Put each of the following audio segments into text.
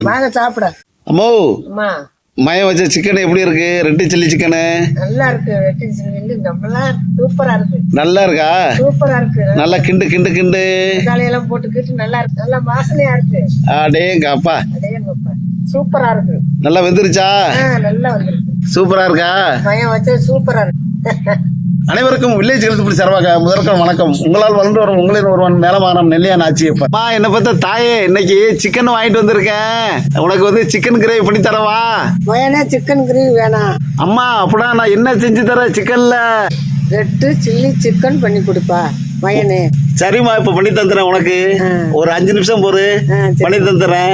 வாங்க சாப்பிட. அம்மோ அம்மா மயம் வச்ச சிக்கன் எப்படி இருக்கு? ரெட்டி சில்லி சிக்கனு நல்லா இருக்கு. ரெட்டி சில்லி நல்லா சூப்பரா இருக்கு. நல்லா இருக்கா? சூப்பரா இருக்கு. நல்லா கிண்டு கிண்டு கிண்டு மசாலையெல்லாம் போட்டுக்கிட்டு நல்லா இருக்கு. நல்லா வாசனையா இருக்கு. அடேங்க அப்பா, அடேங்கப்பா சூப்பரா இருக்கு. நல்லா வெந்துருச்சா? நல்லா வந்துருக்கு. சூப்பரா இருக்கா? மயம் வச்ச சூப்பரா இருக்கு. அனைவருக்கும் வில்லேஜ் எழுத்துப்படி சார்பாக முதற்கண் வணக்கம். உங்களால் வளர்ந்து வரும் உங்களின் ஒருவன் மேலமானம் நெல்லியா நாச்சியப்பா. என்ன பார்த்தா தாயே, இன்னைக்கு சிக்கன் வாங்கிட்டு வந்திருக்கேன். உனக்கு வந்து சிக்கன் கிரேவி பண்ணி தரவா? மயனே சிக்கன் கிரேவி வேணாம் அம்மா. அப்படின்னா நான் என்ன செஞ்சு தரேன் சிக்கன்ல? ரெட்டு சில்லி சிக்கன் பண்ணி கொடுப்பா மயனே. சரிம்மா, இப்ப பண்ணி தந்துறேன். உனக்கு ஒரு 5 நிமிஷம் பொறு, பண்ணி தந்துறேன்.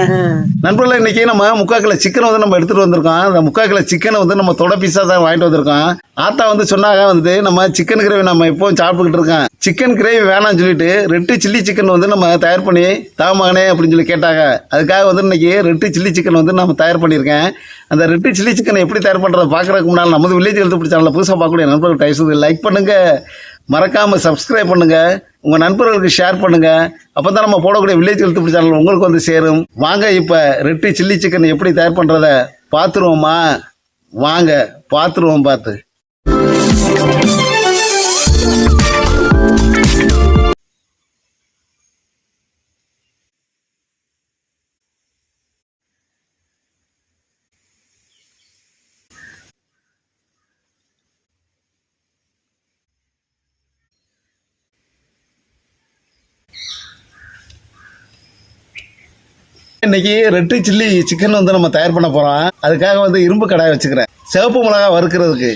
நண்பர்களே, இன்னைக்கு நம்ம 3/4 கிலோ சிக்கன் வந்து நம்ம எடுத்துட்டு வந்திருக்கோம். அந்த 3/4 கிலோ சிக்கனை வந்து நம்ம தொட பீஸா தான் வாங்கிட்டு வந்திருக்கோம். ஆத்தா வந்து சொன்னாங்க வந்து நம்ம சிக்கன் கிரேவி நம்ம இப்போ சாப்பிட்டுக்கிட்டு இருக்கோம். சிக்கன் கிரேவி வேணாம்னு சொல்லிட்டு ரெட்டு சில்லி சிக்கன் வந்து நம்ம தயார் பண்ணி தாமகனே அப்படின்னு சொல்லி கேட்டாங்க. அதுக்காக வந்து இன்னைக்கு ரெட்டு சில்லி சிக்கன் வந்து நம்ம தயார் பண்ணியிருக்கேன். அந்த ரெட்டு சில்லி சிக்கனை எப்படி தயார் பண்ணுறதை பார்க்குறதுக்கு முன்னால் நமது வில்லேஜ் எழுத்து சேனலில் புதுசாக பார்க்கக்கூடிய நண்பர்கள் டைஸ் லைக் பண்ணுங்க, மறக்காம சப்ஸ்கிரைப் பண்ணுங்க, உங்க நண்பர்களுக்கு ஷேர் பண்ணுங்க. அப்பதான் நம்ம போடக்கூடிய வில்லேஜ் எழுத்து சேனல் உங்களுக்கு வந்து சேரும். வாங்க இப்ப ரெட்டி சில்லி சிக்கன் எப்படி தயார் பண்றத பாத்துருவோமா? வாங்க பாத்துருவோம். பார்த்து இன்னைக்கு ரெட்டு சில்லி சிக்கன் வந்து நம்ம தயார் பண்ண போறோம். அதுக்காக வந்து இரும்பு கடாய் வச்சுக்கிறேன். சிவப்பு மிளகா வறுக்கிறதுக்கு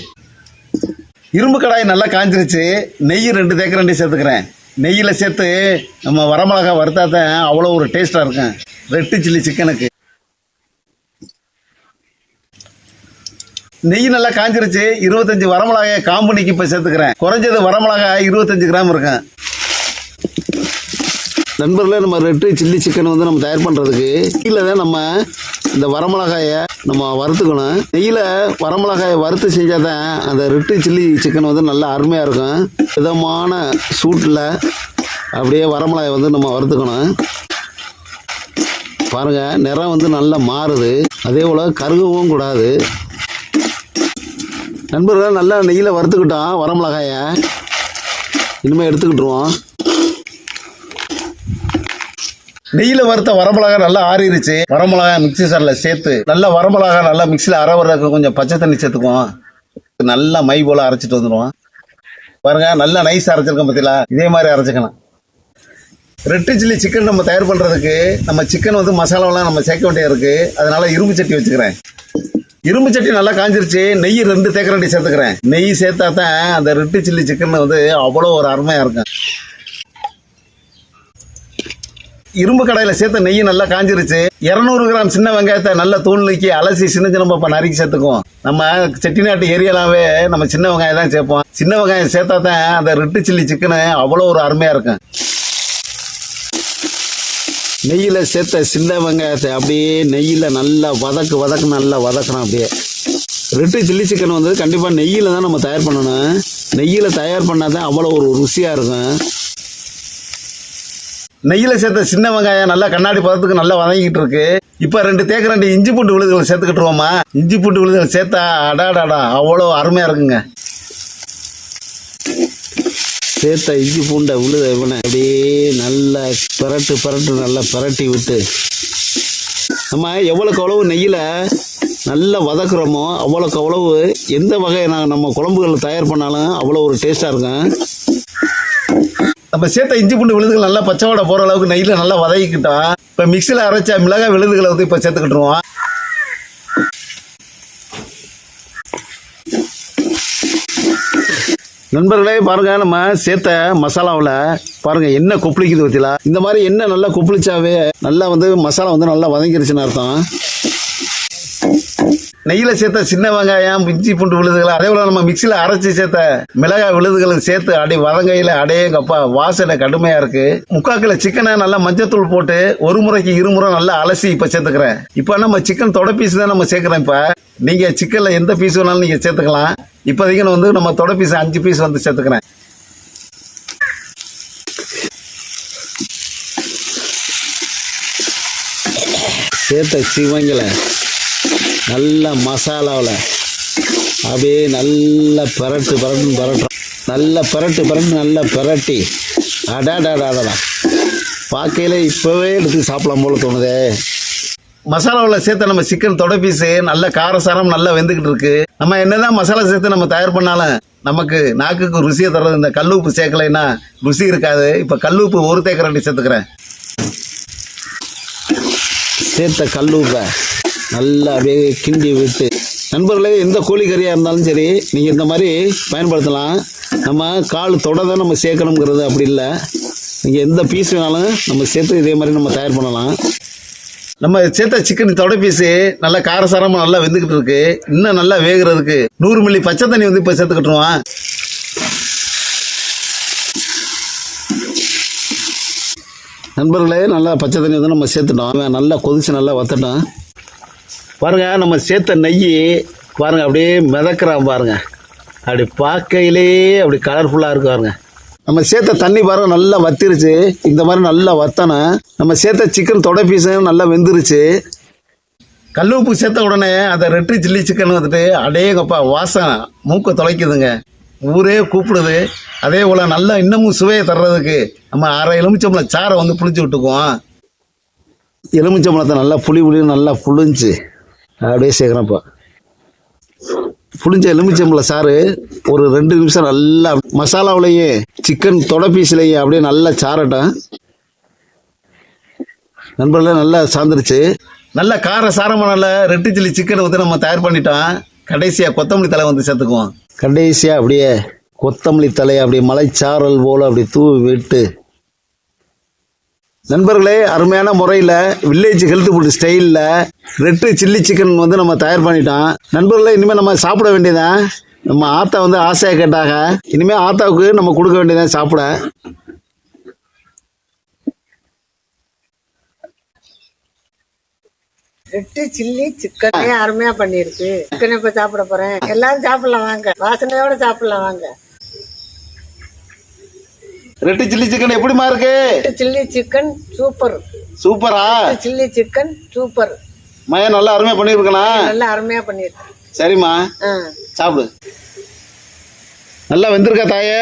இரும்பு கடாய் நல்லா காஞ்சிருச்சு. நெய் 2 தேக்கரண்டி சேர்த்துக்கிறேன். நெய்யில் சேர்த்து நம்ம வரமிளகா வறுத்தா தான் அவ்வளோ ஒரு டேஸ்டாக இருக்கும் ரெட்டு சில்லி சிக்கனுக்கு. நெய் நல்லா காஞ்சிருச்சு. 25 வரமிளகாயை காம்பனிக்கு இப்போ சேர்த்துக்கிறேன். குறைஞ்சது வரமிளகா 25 கிராம் இருக்கும். நண்பர்களே, நம்ம ரெட்டு சில்லி சிக்கன் வந்து நம்ம தயார் பண்ணுறதுக்கு நெய்யில் தான் நம்ம இந்த வரமிளகாயை நம்ம வறுத்துக்கணும். நெய்யில் வரமிளகாயை வறுத்து செஞ்சால் தான் அந்த ரெட்டு சில்லி சிக்கன் வந்து நல்லா அருமையாக இருக்கும். விதமான சூட்டில் அப்படியே வரமிளகாயை வந்து நம்ம வறுத்துக்கணும். பாருங்கள், நிறம் வந்து நல்லா மாறுது. அதே போல் கருகவும் கூடாது. நண்பர்கள், நல்லா நெய்யில் வறுத்துக்கிட்டோம் வரமிளகாயை. இனிமேல் எடுத்துக்கிட்டுருவோம். நெய்யில் வறுத்த வரமிளகா நல்லா ஆறிடுச்சு. வரமிளகா மிக்சி சாரில் சேர்த்து நல்லா வரமிளகா நல்லா மிக்சியில் அரை வர்றதுக்கு கொஞ்சம் பச்சை தண்ணி சேர்த்துக்குவோம். நல்லா மை போல் அரைச்சிட்டு வந்துடுவோம். பாருங்க, நல்லா நைஸ் அரைச்சிருக்கோம். பார்த்தீங்களா? இதே மாதிரி அரைச்சிக்கணும். ரெட்டு சில்லி சிக்கன் நம்ம தயார் பண்ணுறதுக்கு நம்ம சிக்கன் வந்து மசாலாவெல்லாம் நம்ம சேர்க்க வேண்டியது இருக்குது. அதனால இரும்பு சட்டி வச்சுக்கிறேன். இரும்பு சட்டி நல்லா காஞ்சிருச்சு. நெய் 2 தேக்கரண்டி சேர்த்துக்கிறேன். நெய் சேர்த்தா தான் அந்த ரெட்டு சில்லி சிக்கன் வந்து அவ்வளோ ஒரு அருமையாக இருக்கும். இரும்பு கடாயில் சேர்த்த நெய் நல்லா காஞ்சிருச்சு. 200 கிராம் சின்ன வெங்காயத்தை நல்லா தூள் நீக்கி அலசி சின்ன சின்ன நறுக்கி சேர்த்துக்குவோம். நம்ம செட்டிநாட்டு ஏரியாலாவே நம்ம சின்ன வெங்காயம் தான் சேர்ப்போம். சின்ன வெங்காயம் சேர்த்தா தான் அந்த ரெட்டு சில்லி சிக்கனு அவ்வளோ ஒரு அருமையாக இருக்கும். நெய்யில் சேர்த்த சின்ன வெங்காயத்தை அப்படியே நெய்யில் நல்லா வதக்கு நல்லா வதக்கணும். அப்படியே ரெட்டு சில்லி சிக்கன் வந்து கண்டிப்பாக நெய்யில் தான் நம்ம தயார் பண்ணணும். நெய்யில் தயார் பண்ணால் தான் அவ்வளோ ஒரு ருசியாக இருக்கும். நெய்யில் சேர்த்த சின்ன வெங்காயம் நல்லா கண்ணாடி பதத்துக்கு நல்லா வதங்கிட்டு இருக்கு. இப்போ 2 தேக்கரண்டி இஞ்சி பூண்டு விழுதுகளை சேர்த்துக்கிட்டுருவோமா? இஞ்சி பூண்டு விழுதுகளை சேர்த்தா அடாடாடா அவ்வளோ அருமையாக இருக்குங்க. சேர்த்த இஞ்சி பூண்டை விழுத அப்படியே நல்லா பரட்டு நல்லா பரட்டி விட்டு நம்ம எவ்வளோக்கு அவ்வளவு நெய்யில் நல்லா வதக்குறோமோ அவ்வளோக்கு அவ்வளவு எந்த வகை நம்ம குழம்புகளை தயார் பண்ணாலும் அவ்வளோ ஒரு டேஸ்ட்டாக இருக்கும். நம்ம சேர்த்த இஞ்சி பூண்டு விழுதுகள் நல்லா பச்சை வாடை போகிற அளவுக்கு நெய்யில் நல்லா வதக்கிக்கிட்டோம். இப்போ மிக்சியில் அரைச்ச மிளகாய் விழுதுகளை வந்து இப்போ சேர்த்துக்கிட்டுருவோம். நண்பர்களே, பாருங்க, நம்ம சேர்த்த மசாலாவில் பாருங்க என்ன கொப்பளிக்குது பத்திலா. இந்த மாதிரி என்ன நல்லா கொப்பளிச்சாவே நல்லா வந்து மசாலா வந்து நல்லா வதங்கிருச்சுன்னு அர்த்தம். நெய்யில் சேர்த்த சின்ன வெங்காயம் இஞ்சி பூண்டு விழுதுகளை அதே போல நம்ம மிக்சியில் அரைச்சி சேர்த்த மிளகாய் விழுதுகளும் சேர்த்து அடி வதங்கையில் அடையங்கப்பா வாசனை கடுமையாக இருக்கு. 3/4 கிலோ சிக்கனை நல்லா மஞ்சத்தூள் போட்டு 1 முறைக்கு 2 முறை நல்லா அலசி இப்போ சேர்த்துக்கிறேன். இப்போ நம்ம சிக்கன் தொட பீஸ் தான் நம்ம சேர்க்குறேன். இப்போ நீங்கள் சிக்கனில் எந்த பீஸ் வேணாலும் நீங்கள் சேர்த்துக்கலாம். இப்போதைக்கு வந்து நம்ம தொட பீஸ் 5 பீஸ் வந்து சேர்த்துக்கிறேன். சேர்த்த சிவங்களை நல்ல மசாலாவில் அப்படியே நல்லா பரட்டுறோம். நல்லா பரட்டி அடாடாடாடா பார்க்கையில் இப்போவே எடுத்து சாப்பிடலாம் போல தோணுதே. மசாலாவில் சேர்த்த நம்ம சிக்கன் தொடை பீஸு நல்ல காரசாரம் நல்லா வெந்துக்கிட்டு இருக்கு. நம்ம என்னதான் மசாலா சேர்த்து நம்ம தயார் பண்ணாலும் நமக்கு நாக்குக்கு ருசியை தர்றது இந்த கல்லுப்பு சேர்க்கலைன்னா ருசி இருக்காது. இப்போ கல்லுப்பு ஒரு தேக்கரண்டி சேர்த்துக்கிறேன். சேர்த்த கல்லுப்பை நல்லா அப்படியே கிண்டி விட்டு, நண்பர்களே எந்த கோழிக்கறியாக இருந்தாலும் சரி நீங்கள் இந்த மாதிரி பயன்படுத்தலாம். நம்ம கால் தொட தான் நம்ம சேர்க்கணுங்கிறது அப்படி இல்லை. நீங்கள் எந்த பீஸ் வேணாலும் நம்ம சேர்த்து இதே மாதிரி நம்ம தயார் பண்ணலாம். நம்ம சேர்த்த சிக்கன் தொடை பீஸு நல்லா காரசாரமாக நல்லா வெந்துக்கிட்டு இருக்கு. இன்னும் நல்லா வேகிறதுக்கு 100 மில்லி பச்சை தண்ணி வந்து இப்போ சேர்த்துக்கிட்டுருவோம். நண்பர்களே நல்லா பச்சை தண்ணி வந்து நம்ம சேர்த்துட்டோம். நல்லா கொதிச்சு நல்லா வத்தட்டோம். பாருங்கள் நம்ம சேர்த்த நெய் பாருங்கள் அப்படியே மிதக்கிறான் பாருங்கள். அப்படி பார்க்கையிலே அப்படி கலர்ஃபுல்லாக இருக்கு பாருங்க. நம்ம சேர்த்த தண்ணி பாருங்கள் நல்லா வத்திருச்சு. இந்த மாதிரி நல்லா வத்தணும். நம்ம சேர்த்த சிக்கன் தொடை பீஸும் நல்லா வெந்துருச்சு. கல் உப்பு சேர்த்த உடனே அந்த ரெட் சில்லி சிக்கன் வந்துட்டு அடேங்கப்பா வாசம் மூக்க தொலைக்குதுங்க. ஊரே கூப்பிடுது. அதே போல் நல்லா இன்னமும் சுவையை தர்றதுக்கு நம்ம அரை எலுமிச்சம்பழம் சாரை வந்து புளிச்சு விட்டுக்குவோம். எலுமிச்சம்பழத்தை நல்லா புளி நல்லா புளிஞ்சு அப்படியே சேர்க்குறப்போ புளிஞ்ச எலுமிச்சம்பழ சாறு ஒரு 2 நிமிஷம் நல்லா மசாலாவிலேயே சிக்கன் தொடை பீஸ்லேயே அப்படியே நல்லா சாரட்டும். நண்பர்களே நல்லா சார்ந்துருச்சு. நல்ல கார சாரமாக நல்ல ரெட்டு சில்லி சிக்கனை வந்து நம்ம தயார் பண்ணிட்டோம். கடைசியாக கொத்தமல்லி தலை வந்து சேர்த்துக்குவோம். கடைசியாக அப்படியே கொத்தமல்லி தலையை அப்படியே மலைச்சாரல் போல் அப்படி தூவி விட்டு, நண்பர்களே அருமையான முறையில் வில்லேஜ் ஹெல்த் ஃபுட் ஸ்டைலில் ரெட்டு சில்லி சிக்கன் வந்து நம்ம தயார் பண்ணிட்டோம். நண்பர்களே இனிமேல் நம்ம சாப்பிட வேண்டியதான். நம்ம ஆத்தா வந்து ஆசையாக கேட்டாங்க. இனிமேல் ஆத்தாவுக்கு நம்ம கொடுக்க வேண்டியதான் சாப்பிட. ரெட்டு சில்லி சிக்கனே அருமையா பண்ணிருக்கு. சிக்கனை இப்ப சாப்பிட போறேன். எல்லாரும் சாப்பிடலாம் வாங்க. வாசனையோட சாப்பிடலாம் வாங்க. ரெட்டு சில்லி சிக்கன் எப்படிமா இருக்கு? Red chilli chicken super. சூப்பரா? Chilli chicken super. மயம் நல்லா அருமையா பண்ணிருக்கா? நல்லா அருமையா பண்ணிருக்கு. சரிம்மா சாப்பிடு. நல்லா வந்திருக்கா தாயே?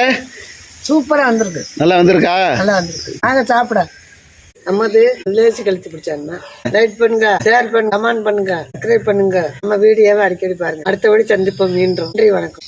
சூப்பரா வந்திருக்கு. நல்லா வந்திருக்கா? நல்லா வந்திருக்கு. வாங்க சாப்பிட. நமது வில்லேஜ் ஹெல்த் பிடிச்சாருன்னா லைக் பண்ணுங்க, ஷேர் பண்ணுங்க, கமெண்ட் பண்ணுங்க, சப்ஸ்கிரைப் பண்ணுங்க. நம்ம வீடியோவை அடிக்கடி பாருங்க. அடுத்த வழி சந்திப்போம் மீண்டும். நன்றி, வணக்கம்.